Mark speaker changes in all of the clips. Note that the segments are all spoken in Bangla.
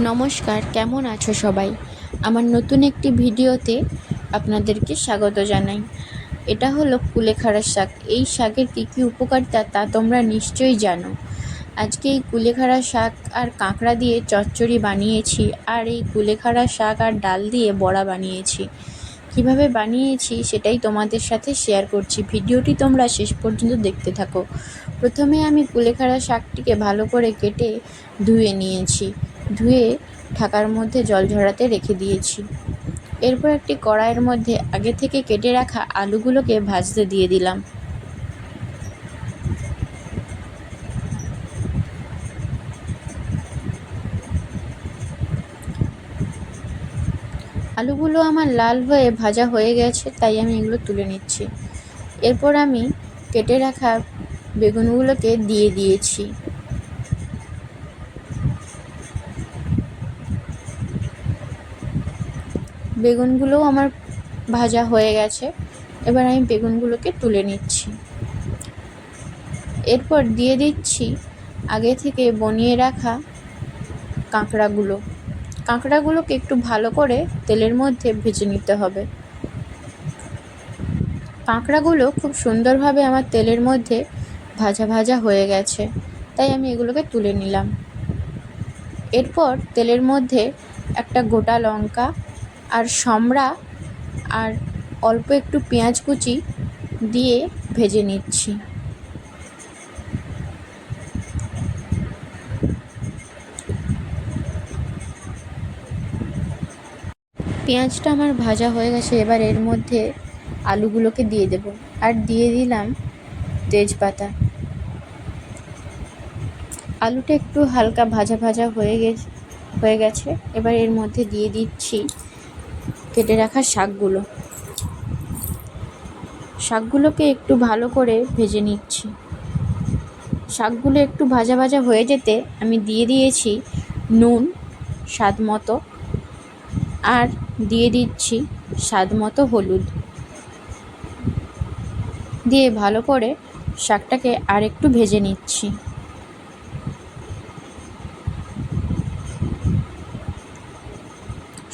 Speaker 1: নমস্কার, কেমন আছো সবাই? আমার নতুন একটি ভিডিওতে আপনাদেরকে স্বাগত জানাই। এটা হলো কুলেখাড়া শাক। এই শাকের কী কী উপকারিতা তা তোমরা নিশ্চয়ই জানো। আজকে এই কুলেখাড়া শাক আর কাঁকড়া দিয়ে চচ্চড়ি বানিয়েছি, আর এই কুলেখাড়া শাক আর ডাল দিয়ে বড়া বানিয়েছি। কিভাবে বানিয়েছি সেটাই তোমাদের সাথে শেয়ার করছি। ভিডিওটি তোমরা শেষ পর্যন্ত দেখতে থাকো। প্রথমে আমি কুলেখাড়া শাকটিকে ভালো করে কেটে ধুয়ে নিয়েছি। ধুয়ে ঢাকার মধ্যে জল ঝরাতে রেখে দিয়েছি। এরপর একটি কড়াইয়ের মধ্যে আগে থেকে কেটে রাখা আলুগুলোকে ভাজতে দিয়ে দিলাম। আলুগুলো আমার লাল হয়ে ভাজা হয়ে গেছে, তাই আমি এগুলো তুলে নিচ্ছি। এরপর আমি কেটে রাখা বেগুনগুলোকে দিয়ে দিয়েছি। বেগুনগুলোও আমার ভাজা হয়ে গেছে। এবার আমি বেগুনগুলোকে তুলে নিচ্ছি। এরপর দিয়ে দিচ্ছি আগে থেকে বনিয়ে রাখা কাঁকড়াগুলোকে একটু ভালো করে তেলের মধ্যে ভেজে নিতে হবে। কাঁকড়াগুলো খুব সুন্দরভাবে আমার তেলের মধ্যে ভাজা ভাজা হয়ে গেছে, তাই আমি এগুলোকে তুলে নিলাম। এরপর তেলের মধ্যে একটা গোটা লঙ্কা আর সমড়া আর অল্প একটু পেঁয়াজ কুচি দিয়ে ভেজে নিচ্ছি। পেঁয়াজটা আমার ভাজা হয়ে গেছে। এবার এর মধ্যে আলুগুলোকে দিয়ে দেব, আর দিয়ে দিলাম তেজপাতা। আলুটা একটু হালকা ভাজা ভাজা হয়ে গেছে। এবার এর মধ্যে দিয়ে দিচ্ছি কেটে রাখা শাকগুলোকে একটু ভালো করে ভেজে নিচ্ছি। শাকগুলো একটু ভাজা ভাজা হয়ে যেতে আমি দিয়ে দিয়েছি নুন স্বাদ মতো, আর দিয়ে দিচ্ছি স্বাদ মতো হলুদ। দিয়ে ভালো করে শাকটাকে আর একটু ভেজে নিচ্ছি।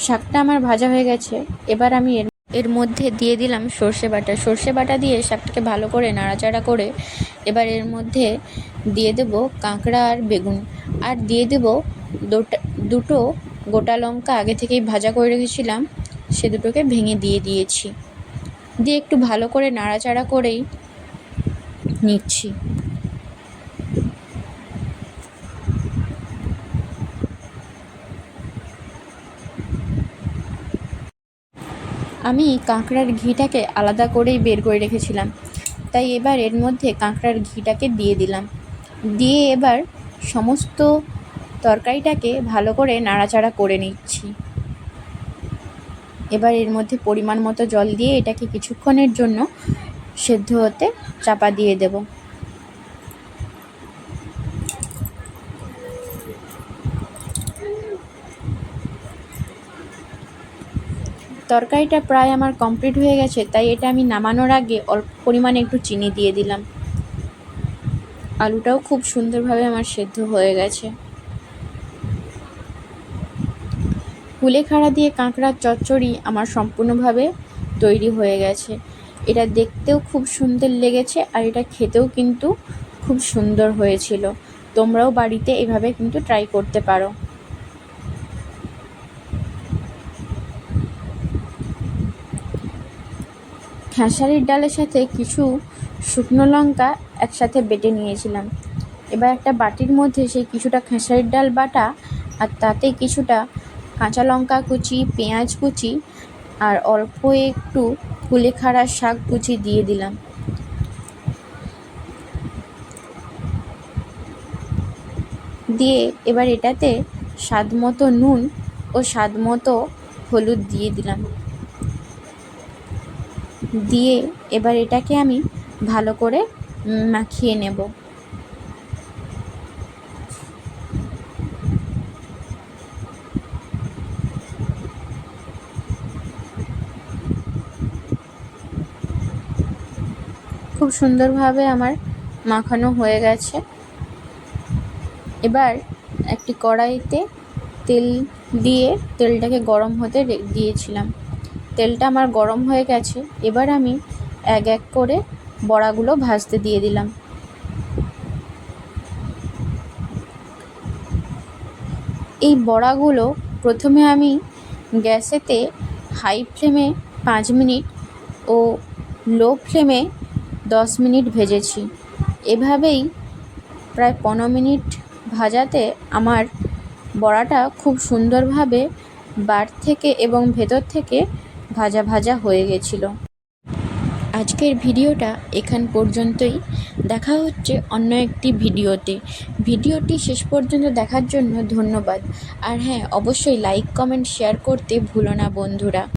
Speaker 1: শাকটা আমার ভাজা হয়ে গেছে। এবার আমি এর মধ্যে দিয়ে দিলাম সর্ষে বাটা দিয়ে শাকটাকে ভালো করে নাড়াচাড়া করে এবার এর মধ্যে দিয়ে দেব কাঁকড়া আর বেগুন, আর দিয়ে দেব দুটো গোটা লঙ্কা আগে থেকেই ভাজা করে রেখেছিলাম, সে দুটোকে ভেঙে দিয়ে দিয়েছি। দিয়ে একটু ভালো করে নাড়াচাড়া করেই নিচ্ছি। আমি কাঁকড়ার ঘিটাকে আলাদা করেই বের করে রেখেছিলাম, তাই এবার এর মধ্যে কাঁকড়ার ঘিটাকে দিয়ে দিলাম। দিয়ে এবার সমস্ত তরকারিটাকে ভালো করে নাড়াচাড়া করে নিচ্ছি। এবার এর মধ্যে পরিমাণ মতো জল দিয়ে এটাকে কিছুক্ষণের জন্য সেদ্ধ হতে চাপা দিয়ে দেব। তরকারিটা প্রায় আমার কমপ্লিট হয়ে গেছে, তাই এটা আমি নামানোর আগে অল্প পরিমাণে একটু চিনি দিয়ে দিলাম। আলুটাও খুব সুন্দরভাবে আমার সেদ্ধ হয়ে গেছে। কুলেখাড়া দিয়ে কাঁকড়ার চচ্চড়ি আমার সম্পূর্ণভাবে তৈরি হয়ে গেছে। এটা দেখতেও খুব সুন্দর লেগেছে, আর এটা খেতেও কিন্তু খুব সুন্দর হয়েছিল। তোমরাও বাড়িতে এভাবে কিন্তু ট্রাই করতে পারো। খেসারির ডালের সাথে কিছু শুকনো লঙ্কা একসাথে বেটে নিয়েছিলাম। এবার একটা বাটির মধ্যে সেই কিছুটা খেসারির ডাল বাটা আর তাতে কিছুটা কাঁচা লঙ্কা কুচি, পেঁয়াজ কুচি আর অল্প একটু কুলেখাড়া শাক কুচি দিয়ে দিলাম। দিয়ে এবার এটাতে স্বাদ মতো নুন ও স্বাদ মতো হলুদ দিয়ে দিলাম। দিয়ে এবার এটাকে আমি ভালো করে মাখিয়ে নেব। খুব সুন্দরভাবে আমার মাখানো হয়ে গেছে। এবার একটি কড়াইতে তেল দিয়ে তেলটাকে গরম হতে দিয়েছিলাম। তেলটা আমার গরম হয়ে গেছে। এবার আমি এক এক করে বড়াগুলো ভাজতে দিয়ে দিলাম। এই বড়াগুলো প্রথমে আমি গ্যাসেতে হাই ফ্লেমে 5 মিনিট ও লো ফ্লেমে 10 মিনিট ভেজেছি। এভাবেই প্রায় 15 মিনিট ভাজাতে আমার বড়াটা খুব সুন্দরভাবে বার থেকে এবং ভেতর থেকে ভাজা ভাজা হয়ে গেছিল। আজকের ভিডিওটা এখান পর্যন্তই। দেখা হচ্ছে অন্য একটি ভিডিওতে। ভিডিওটি শেষ পর্যন্ত দেখার জন্য ধন্যবাদ। আর হ্যাঁ, অবশ্যই লাইক, কমেন্ট, শেয়ার করতে ভুলো না বন্ধুরা।